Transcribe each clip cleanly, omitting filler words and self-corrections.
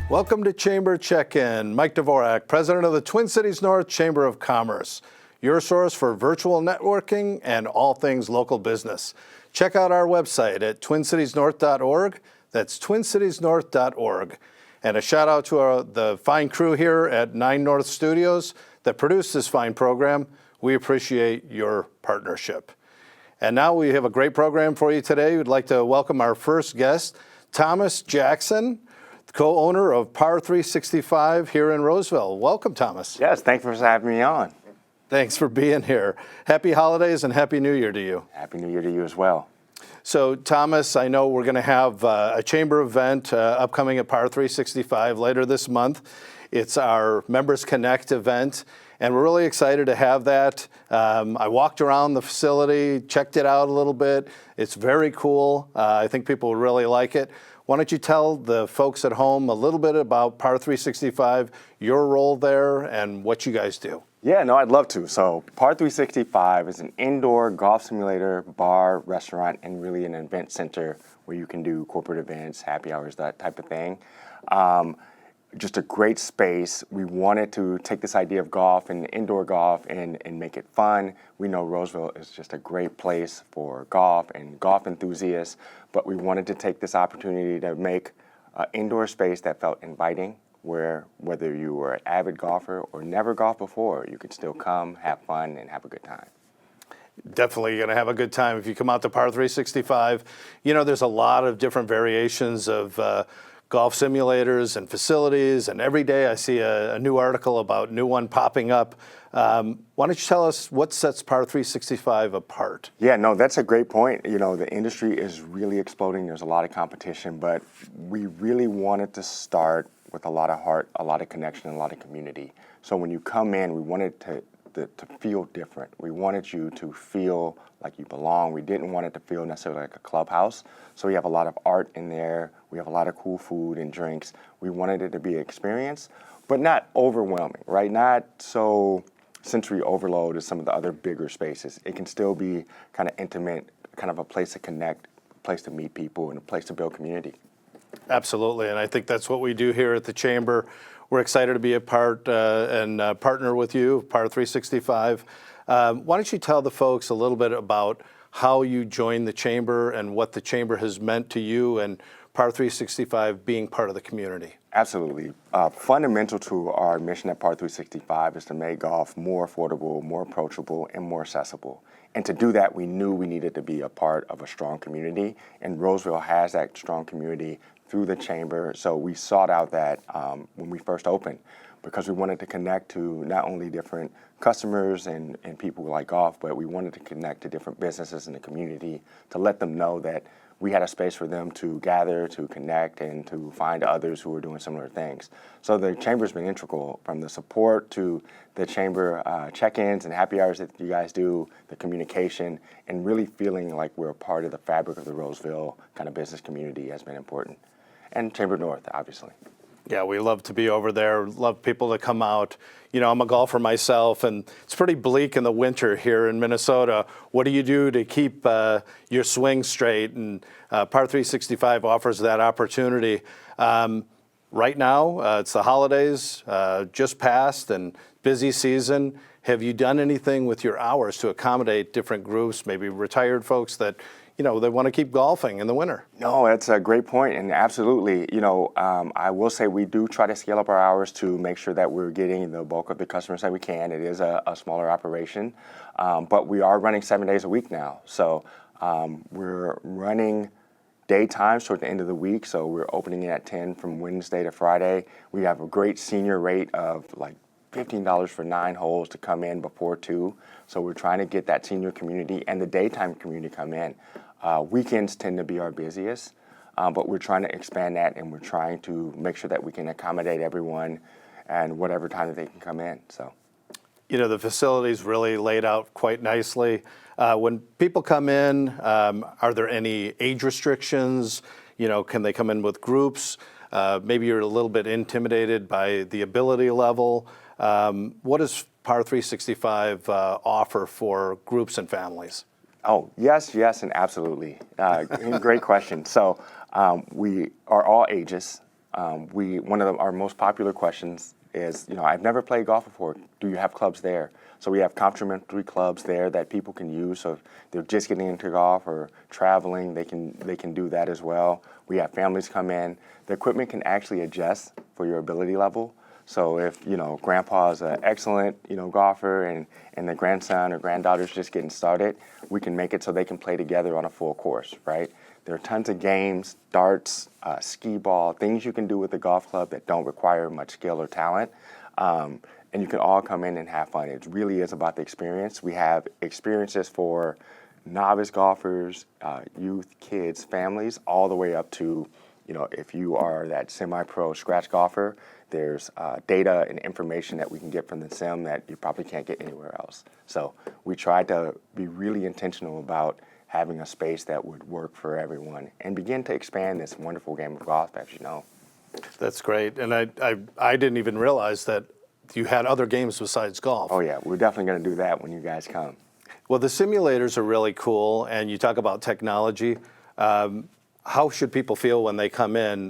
Welcome to Chamber Check-In. Mike Dvorak, President of the Twin Cities North Chamber of Commerce, your source for virtual networking and all things local business. Check out our website at twincitiesnorth.org. That's twincitiesnorth.org. And a shout out to the fine crew here at 9 North Studios that produced this fine program. We appreciate your partnership. And now we have a great program for you today. We'd like to welcome our first guest, Thomas Jackson, co-owner of Par365 here in Roseville. Welcome, Thomas. Yes, thanks for having me on. Thanks for being here. Happy holidays and Happy New Year to you. Happy New Year to you as well. So, Thomas, I know we're going to have a chamber event upcoming at Par365 later this month. It's our Members Connect event, and we're really excited to have that. I walked around the facility, checked it out a little bit. It's very cool. I think people will really like it. Why don't you tell the folks at home a little bit about Par365, your role there, and what you guys do? Yeah, no, I'd love to. So Par365 is an indoor golf simulator, bar, restaurant, and really an event center where you can do corporate events, happy hours, that type of thing. Just a great space. We wanted to take this idea of golf and indoor golf and make it fun. We know Roseville is just a great place for golf and golf enthusiasts, but we wanted to take this opportunity to make an indoor space that felt inviting, where whether you were an avid golfer or never golfed before, you could still come, have fun, and have a good time. Definitely going to have a good time if you come out to Par365. You know, there's a lot of different variations of golf simulators and facilities, and every day I see a new article about a new one popping up. Why don't you tell us what sets Par365 apart? Yeah, no, that's a great point. You know, the industry is really exploding. There's a lot of competition, but we really wanted to start with a lot of heart, a lot of connection, and a lot of community. So when you come in, we wanted to feel different. We wanted you to feel like you belong. We didn't want it to feel necessarily like a clubhouse. So we have a lot of art in there. We have a lot of cool food and drinks. We wanted it to be an experience, but not overwhelming, right? Not so sensory overload as some of the other bigger spaces. It can still be kind of intimate, kind of a place to connect, a place to meet people, and a place to build community. Absolutely, and I think that's what we do here at the Chamber. We're excited to be a part and partner with you, Par365. Why don't you tell the folks a little bit about how you joined the Chamber and what the Chamber has meant to you and Par365 being part of the community? Absolutely. Fundamental to our mission at Par365 is to make golf more affordable, more approachable, and more accessible. And to do that, we knew we needed to be a part of a strong community, and Roseville has that strong community through the Chamber. So we sought out that when we first opened, because we wanted to connect to not only different customers and people who like golf, but we wanted to connect to different businesses in the community to let them know that we had a space for them to gather, to connect, and to find others who were doing similar things. So the Chamber's been integral, from the support to the Chamber check-ins and happy hours that you guys do, the communication, and really feeling like we're a part of the fabric of the Roseville kind of business community has been important. And Chamber North, obviously. Yeah, we love to be over there, love people to come out. You know, I'm a golfer myself, and it's pretty bleak in the winter here in Minnesota. What do you do to keep your swing straight? And Par365 offers that opportunity. Right now, it's the holidays just passed and busy season. Have you done anything with your hours to accommodate different groups, maybe retired folks that, you know, they want to keep golfing in the winter? No, that's a great point, and absolutely. You know, I will say we do try to scale up our hours to make sure that we're getting the bulk of the customers that we can. It is a smaller operation, but we are running 7 days a week now. So we're running daytimes toward the end of the week, so we're opening it at 10 from Wednesday to Friday. We have a great senior rate of like $15 for 9 holes to come in before 2. So we're trying to get that senior community and the daytime community come in. Weekends tend to be our busiest, but we're trying to expand that, and we're trying to make sure that we can accommodate everyone and whatever time that they can come in. So, you know, the facility's really laid out quite nicely. When people come in, are there any age restrictions? You know, can they come in with groups? Maybe you're a little bit intimidated by the ability level. What does Par365 offer for groups and families? Oh, yes, and absolutely. Great question. So we are all ages. One of our most popular questions is, I've never played golf before. Do you have clubs there? So we have complimentary clubs there that people can use. So if they're just getting into golf or traveling, they can do that as well. We have families come in. The equipment can actually adjust for your ability level. So if, grandpa's an excellent, golfer and the grandson or granddaughter's just getting started, we can make it so they can play together on a full course, right? There are tons of games, darts, skee ball, things you can do with a golf club that don't require much skill or talent. And you can all come in and have fun. It really is about the experience. We have experiences for novice golfers, youth, kids, families, all the way up to, if you are that semi-pro scratch golfer, there's data and information that we can get from the sim that you probably can't get anywhere else. So we try to be really intentional about having a space that would work for everyone and begin to expand this wonderful game of golf, as you know. That's great. And I didn't even realize that you had other games besides golf. Oh yeah, we're definitely going to do that when you guys come. Well, the simulators are really cool, and you talk about technology. How should people feel when they come in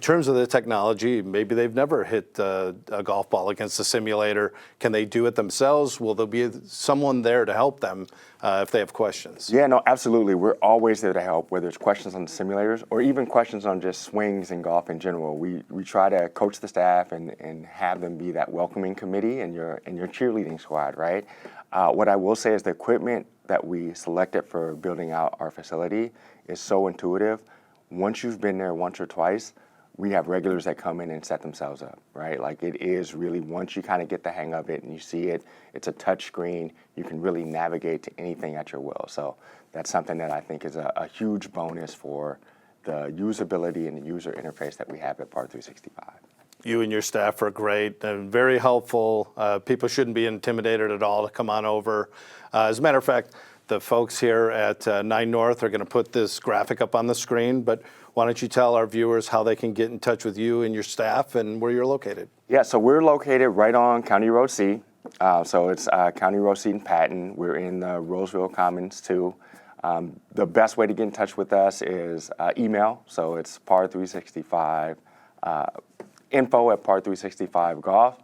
terms of the technology? Maybe they've never hit a golf ball against a simulator. Can they do it themselves? Will there be someone there to help them if they have questions? Yeah, no, absolutely. We're always there to help, whether it's questions on the simulators or even questions on just swings in golf in general. We try to coach the staff and have them be that welcoming committee and your cheerleading squad, right? What I will say is the equipment that we selected for building out our facility is so intuitive. Once you've been there once or twice, we have regulars that come in and set themselves up, right? Like it is really, once you kind of get the hang of it and you see it, it's a touch screen. You can really navigate to anything at your will. So that's something that I think is a huge bonus for the usability and the user interface that we have at Par365. You and your staff are great and very helpful. People shouldn't be intimidated at all to come on over. As a matter of fact, the folks here at 9 North are going to put this graphic up on the screen, but why don't you tell our viewers how they can get in touch with you and your staff and where you're located? Yeah, so we're located right on County Road C. So it's County Road C in Patton. We're in the Roseville Commons too. The best way to get in touch with us is email. So it's Par365, info@Par365golf.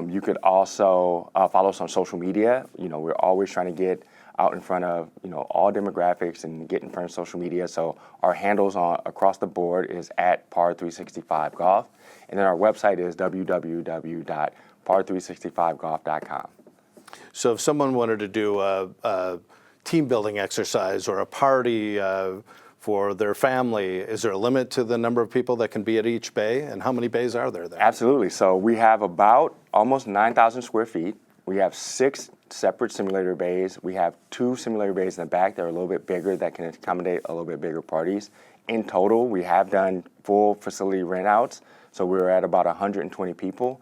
You could also follow us on social media. We're always trying to get out in front of all demographics and get in front of social media. So our handles across the board is at Par365golf, and then our website is www.par365golf.com. So if someone wanted to do a team building exercise or a party for their family, is there a limit to the number of people that can be at each bay, and how many bays are there? Absolutely. So we have about almost 9,000 square feet. We have 6 separate simulator bays. We have 2 simulator bays in the back that are a little bit bigger that can accommodate a little bit bigger parties. In total, we have done full facility rent outs, so we're at about 120 people.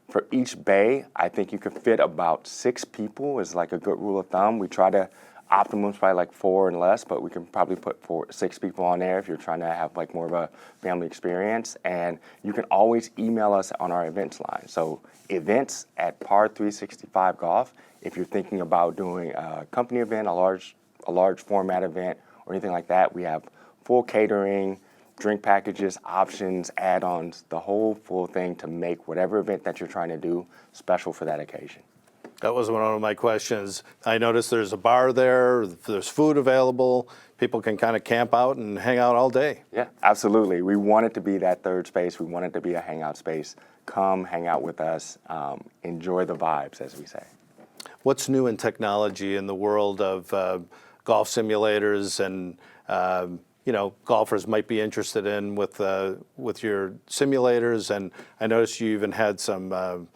For each bay, I think you could fit about 6 people is like a good rule of thumb. We try to optimum is probably like 4 and less, but we can probably put 6 people on there if you're trying to have like more of a family experience. And you can always email us on our events line. So events@Par365golf. If you're thinking about doing a company event, a large format event, or anything like that, we have full catering, drink packages, options, add-ons, the whole full thing to make whatever event that you're trying to do special for that occasion. That was one of my questions. I noticed there's a bar there, there's food available, people can kind of camp out and hang out all day. Yeah, absolutely. We want it to be that third space. We want it to be a hangout space. Come hang out with us, enjoy the vibes, as we say. What's new in technology in the world of golf simulators and golfers might be interested in with your simulators? And I noticed you even had some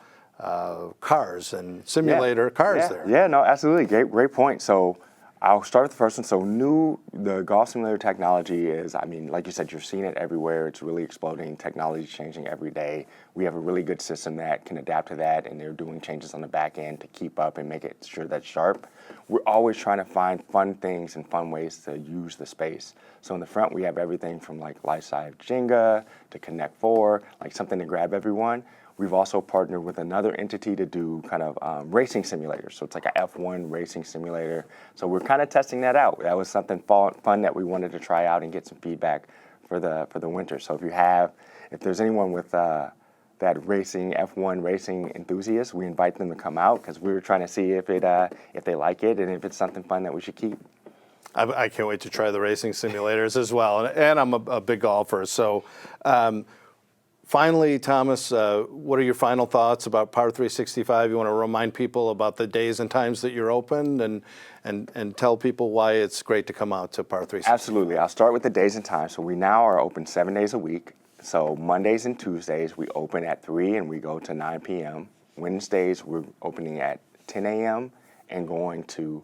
cars and simulator cars there. Yeah, no, absolutely. Great point. So I'll start with the first one. So the golf simulator technology is, like you said, you're seeing it everywhere. It's really exploding. Technology is changing every day. We have a really good system that can adapt to that, and they're doing changes on the back end to keep up and make it sure that's sharp. We're always trying to find fun things and fun ways to use the space. So in the front, we have everything from like life-size Jenga to Connect 4, like something to grab everyone. We've also partnered with another entity to do kind of racing simulators. So it's like a F1 racing simulator. So we're kind of testing that out. That was something fun that we wanted to try out and get some feedback for the winter. So if there's anyone with that racing, F1 racing enthusiast, we invite them to come out because we were trying to see if they like it and if it's something fun that we should keep. I can't wait to try the racing simulators as well, and I'm a big golfer. So finally, Thomas, what are your final thoughts about Par365? You want to remind people about the days and times that you're open and tell people why it's great to come out to Par365. Absolutely. I'll start with the days and times. So we now are open 7 days a week. So Mondays and Tuesdays, we open at 3 and we go to 9 p.m. Wednesdays, we're opening at 10 a.m. and going to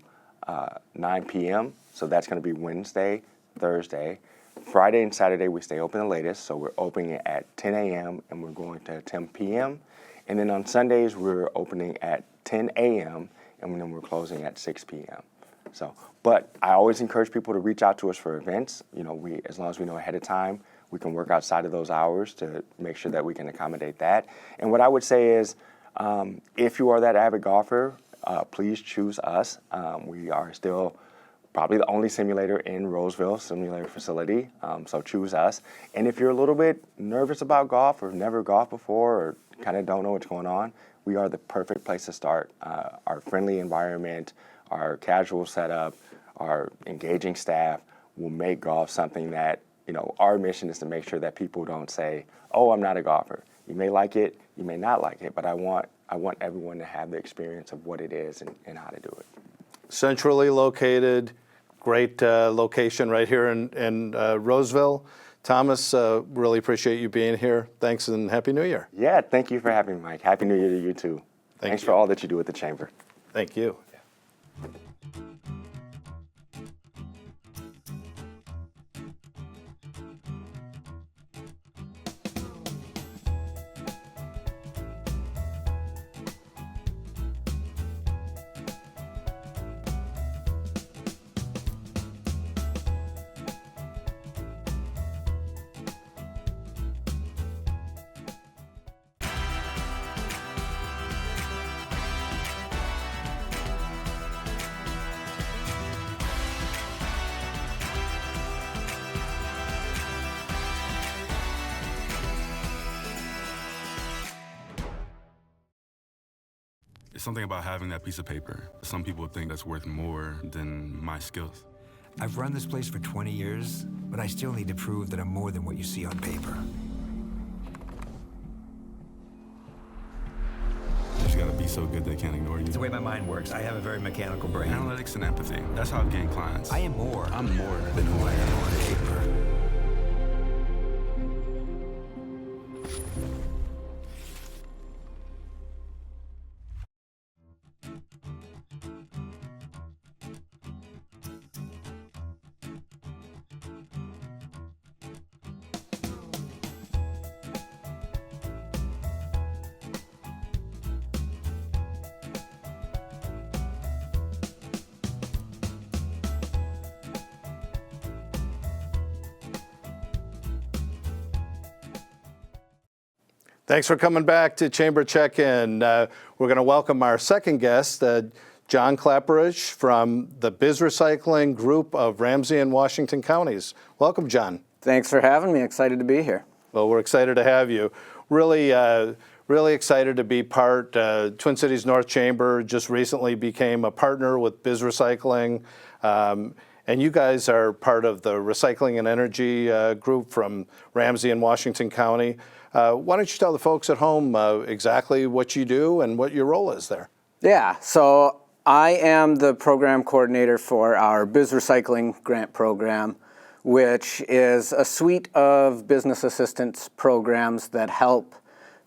9 p.m. So that's going to be Wednesday, Thursday. Friday and Saturday, we stay open the latest. So we're opening at 10 a.m. and we're going to 10 p.m. And then on Sundays, we're opening at 10 a.m. and then we're closing at 6 p.m. But I always encourage people to reach out to us for events. As long as we know ahead of time, we can work outside of those hours to make sure that we can accommodate that. And what I would say is, if you are that avid golfer, please choose us. We are still probably the only simulator in Roseville simulator facility, so choose us. And if you're a little bit nervous about golf or never golfed before or kind of don't know what's going on, we are the perfect place to start. Our friendly environment, our casual setup, our engaging staff will make golf something that, our mission is to make sure that people don't say, oh, I'm not a golfer. You may like it, you may not like it, but I want everyone to have the experience of what it is and how to do it. Centrally located, great location right here in Roseville. Thomas, really appreciate you being here. Thanks and Happy New Year. Yeah, thank you for having me, Mike. Happy New Year to you too. Thanks for all that you do at the Chamber. Thank you. It's something about having that piece of paper. Some people think that's worth more than my skills. I've run this place for 20 years, but I still need to prove that I'm more than what you see on paper. You just gotta be so good they can't ignore you. It's the way my mind works. I have a very mechanical brain. Analytics and empathy, that's how I've gained clients. I am more. I'm more than who I am on paper. Thanks for coming back to Chamber Check-In. We're going to welcome our second guest, Jon Klapperich from the BizRecycling group of Ramsey and Washington counties. Welcome, Jon. Thanks for having me. Excited to be here. Well, we're excited to have you. Really excited to be part. Twin Cities North Chamber just recently became a partner with BizRecycling. And you guys are part of the Recycling and Energy group from Ramsey and Washington County. Why don't you tell the folks at home exactly what you do and what your role is there? Yeah, so I am the program coordinator for our BizRecycling grant program, which is a suite of business assistance programs that help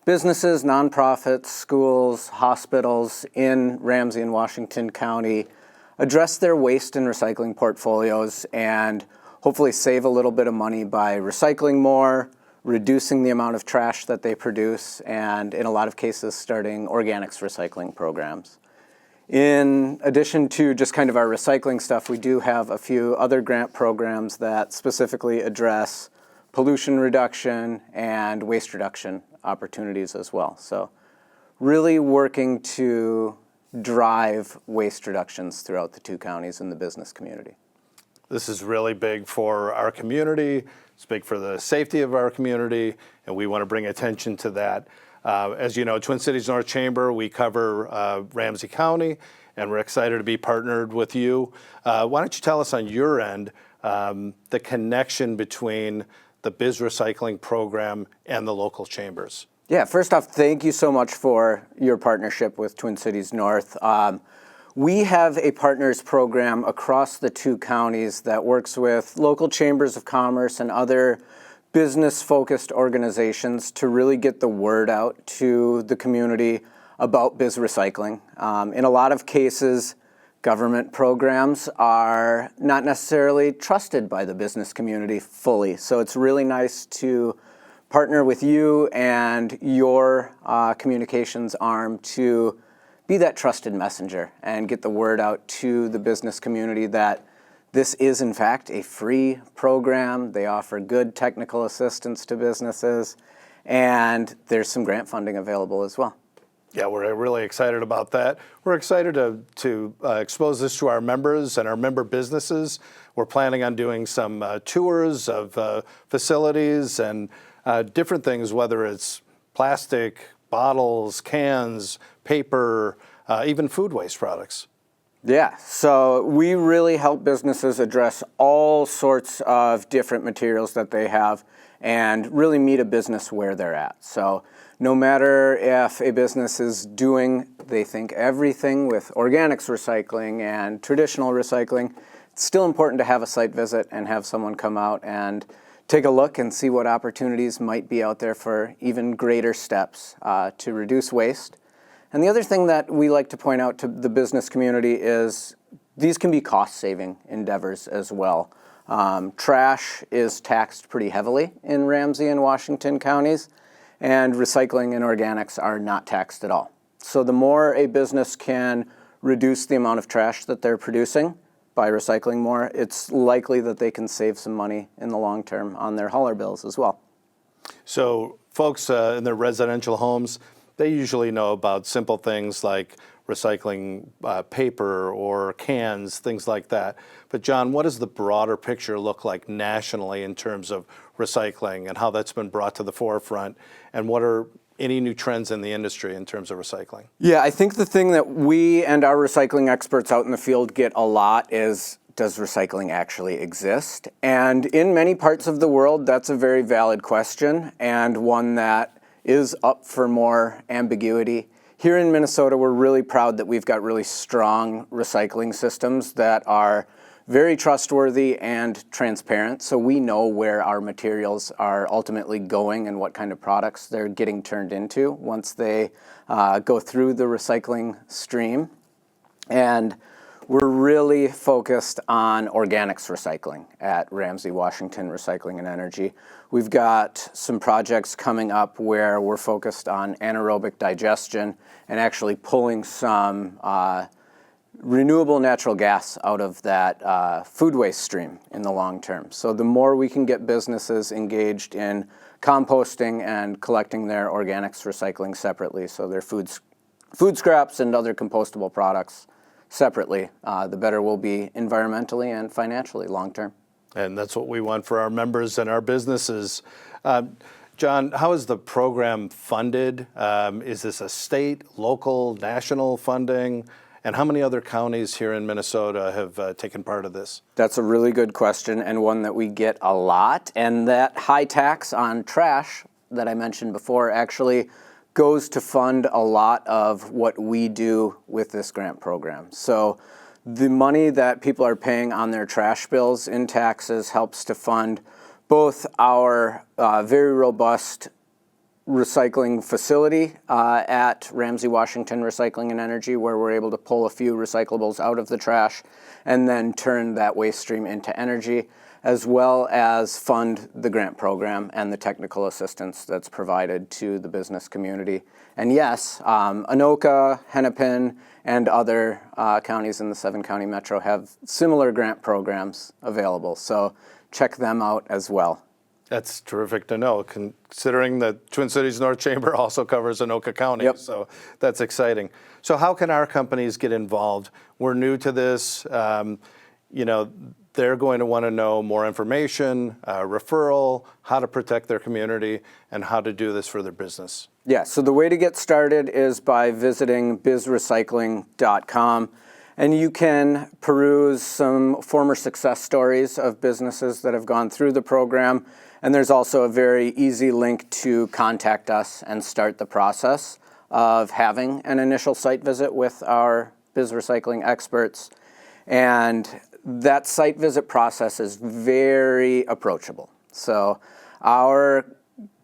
businesses, nonprofits, schools, hospitals in Ramsey and Washington County address their waste and recycling portfolios and hopefully save a little bit of money by recycling more, reducing the amount of trash that they produce, and in a lot of cases, starting organics recycling programs. In addition to just kind of our recycling stuff, we do have a few other grant programs that specifically address pollution reduction and waste reduction opportunities as well. So really working to drive waste reductions throughout the two counties and the business community. This is really big for our community. It's big for the safety of our community, and we want to bring attention to that. As you know, Twin Cities North Chamber, we cover Ramsey County, and we're excited to be partnered with you. Why don't you tell us on your end the connection between the BizRecycling program and the local chambers? Yeah, first off, thank you so much for your partnership with Twin Cities North. We have a partners program across the two counties that works with local chambers of commerce and other business-focused organizations to really get the word out to the community about BizRecycling. In a lot of cases, government programs are not necessarily trusted by the business community fully. So it's really nice to partner with you and your communications arm to be that trusted messenger and get the word out to the business community that this is in fact a free program. They offer good technical assistance to businesses, and there's some grant funding available as well. Yeah, we're really excited about that. We're excited to expose this to our members and our member businesses. We're planning on doing some tours of facilities and different things, whether it's plastic, bottles, cans, paper, even food waste products. Yeah, so we really help businesses address all sorts of different materials that they have and really meet a business where they're at. So no matter if a business is doing, they think, everything with organics recycling and traditional recycling, it's still important to have a site visit and have someone come out and take a look and see what opportunities might be out there for even greater steps to reduce waste. And the other thing that we like to point out to the business community is these can be cost-saving endeavors as well. Trash is taxed pretty heavily in Ramsey and Washington counties, and recycling and organics are not taxed at all. So the more a business can reduce the amount of trash that they're producing by recycling more, it's likely that they can save some money in the long term on their hauler bills as well. So folks in their residential homes, they usually know about simple things like recycling paper or cans, things like that. But John, what does the broader picture look like nationally in terms of recycling and how that's been brought to the forefront? And what are any new trends in the industry in terms of recycling? Yeah, I think the thing that we and our recycling experts out in the field get a lot is, does recycling actually exist? And in many parts of the world, that's a very valid question and one that is up for more ambiguity. Here in Minnesota, we're really proud that we've got really strong recycling systems that are very trustworthy and transparent, so we know where our materials are ultimately going and what kind of products they're getting turned into once they go through the recycling stream. And we're really focused on organics recycling at Ramsey Washington Recycling and Energy. We've got some projects coming up where we're focused on anaerobic digestion and actually pulling some renewable natural gas out of that food waste stream in the long term. So the more we can get businesses engaged in composting and collecting their organics recycling separately, so their food scraps and other compostable products separately, the better we'll be environmentally and financially long term. And that's what we want for our members and our businesses. John, how is the program funded? Is this a state, local, national funding? And how many other counties here in Minnesota have taken part of this? That's a really good question and one that we get a lot. And that high tax on trash that I mentioned before actually goes to fund a lot of what we do with this grant program. So the money that people are paying on their trash bills in taxes helps to fund both our very robust recycling facility at Ramsey Washington Recycling and Energy, where we're able to pull a few recyclables out of the trash and then turn that waste stream into energy, as well as fund the grant program and the technical assistance that's provided to the business community. And yes, Anoka, Hennepin, and other counties in the 7-county metro have similar grant programs available, so check them out as well. That's terrific to know, considering that Twin Cities North Chamber also covers Anoka County. Yep. So that's exciting. So how can our companies get involved? We're new to this. they're going to want to know more information, referral, how to protect their community, and how to do this for their business. Yeah, so the way to get started is by visiting BizRecycling.com, and you can peruse some former success stories of businesses that have gone through the program, and there's also a very easy link to contact us and start the process of having an initial site visit with our BizRecycling experts. And that site visit process is very approachable. So our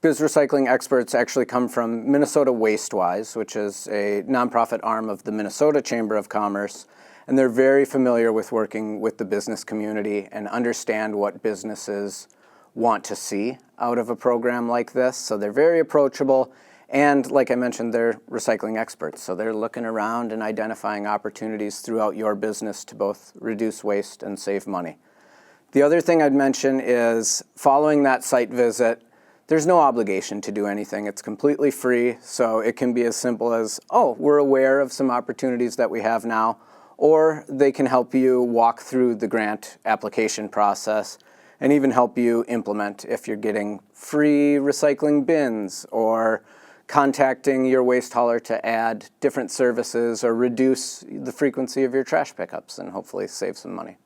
BizRecycling experts actually come from Minnesota Wastewise, which is a nonprofit arm of the Minnesota Chamber of Commerce, and they're very familiar with working with the business community and understand what businesses want to see out of a program like this. So they're very approachable, and like I mentioned, they're recycling experts. So they're looking around and identifying opportunities throughout your business to both reduce waste and save money. The other thing I'd mention is following that site visit, there's no obligation to do anything. It's completely free, so it can be as simple as, oh, we're aware of some opportunities that we have now, or they can help you walk through the grant application process and even help you implement if you're getting free recycling bins or contacting your waste hauler to add different services or reduce the frequency of your trash pickups and hopefully save some money.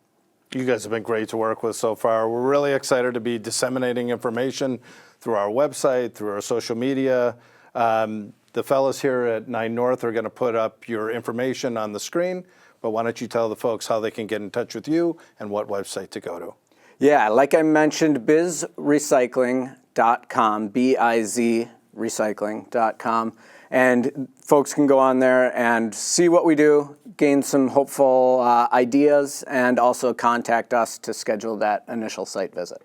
You guys have been great to work with so far. We're really excited to be disseminating information through our website, through our social media. The fellows here at 9 North are going to put up your information on the screen, but why don't you tell the folks how they can get in touch with you and what website to go to? Yeah, like I mentioned, bizrecycling.com, B-I-Z recycling.com, and folks can go on there and see what we do, gain some hopeful ideas, and also contact us to schedule that initial site visit.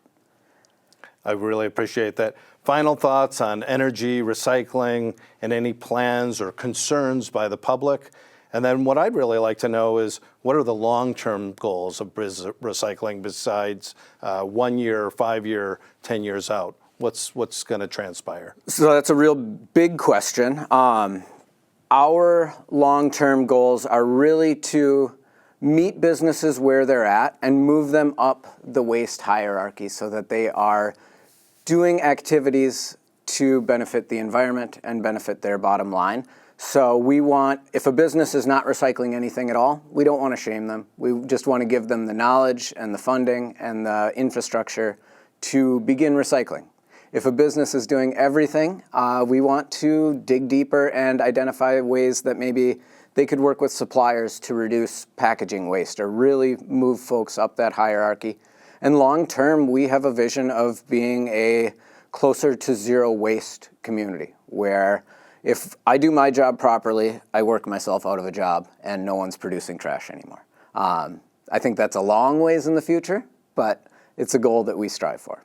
I really appreciate that. Final thoughts on energy, recycling, and any plans or concerns by the public? And then what I'd really like to know is, what are the long-term goals of BizRecycling besides 1 year, 5 year, 10 years out? What's going to transpire? So that's a real big question. Our long-term goals are really to meet businesses where they're at and move them up the waste hierarchy so that they are doing activities to benefit the environment and benefit their bottom line. So we want, if a business is not recycling anything at all, we don't want to shame them. We just want to give them the knowledge and the funding and the infrastructure to begin recycling. If a business is doing everything, we want to dig deeper and identify ways that maybe they could work with suppliers to reduce packaging waste or really move folks up that hierarchy. And long term, we have a vision of being a closer to zero waste community where if I do my job properly, I work myself out of a job and no one's producing trash anymore. I think that's a long ways in the future, but it's a goal that we strive for.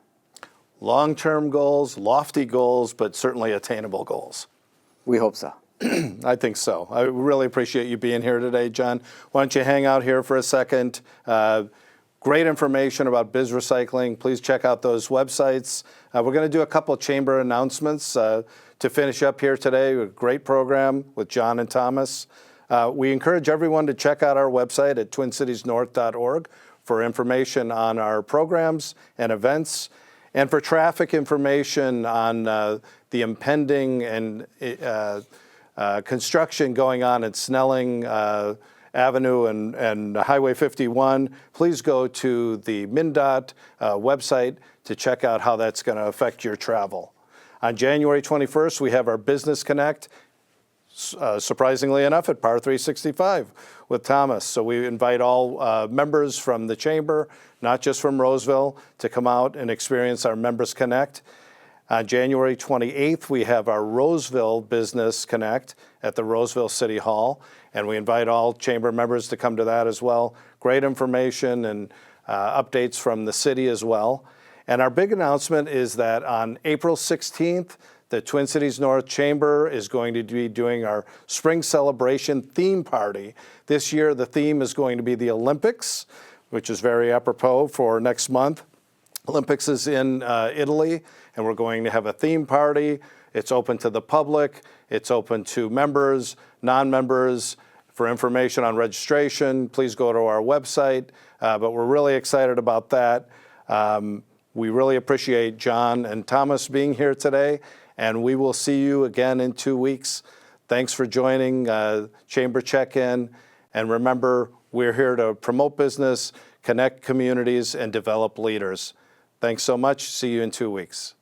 Long-term goals, lofty goals, but certainly attainable goals. We hope so. I think so. I really appreciate you being here today, John. Why don't you hang out here for a second? Great information about BizRecycling. Please check out those websites. We're going to do a couple chamber announcements to finish up here today. A great program with John and Thomas. We encourage everyone to check out our website at twincitiesnorth.org for information on our programs and events, and for traffic information on the impending and construction going on at Snelling Avenue and Highway 51. Please go to the MnDOT website to check out how that's going to affect your travel. On January 21st, we have our Business Connect, surprisingly enough, at Par365 with Thomas. So we invite all members from the Chamber, not just from Roseville, to come out and experience our Members Connect. On January 28th, we have our Roseville Business Connect at the Roseville City Hall, and we invite all Chamber members to come to that as well. Great information and updates from the city as well. And our big announcement is that on April 16th, the Twin Cities North Chamber is going to be doing our Spring Celebration theme party. This year, the theme is going to be the Olympics, which is very apropos for next month. Olympics is in Italy, and we're going to have a theme party. It's open to the public. It's open to members, non-members, For information on registration, please go to our website. But we're really excited about that. We really appreciate Jon and Thomas being here today, and we will see you again in 2 weeks. Thanks for joining Chamber Check-In, and remember, we're here to promote business, connect communities, and develop leaders. Thanks so much. See you in 2 weeks.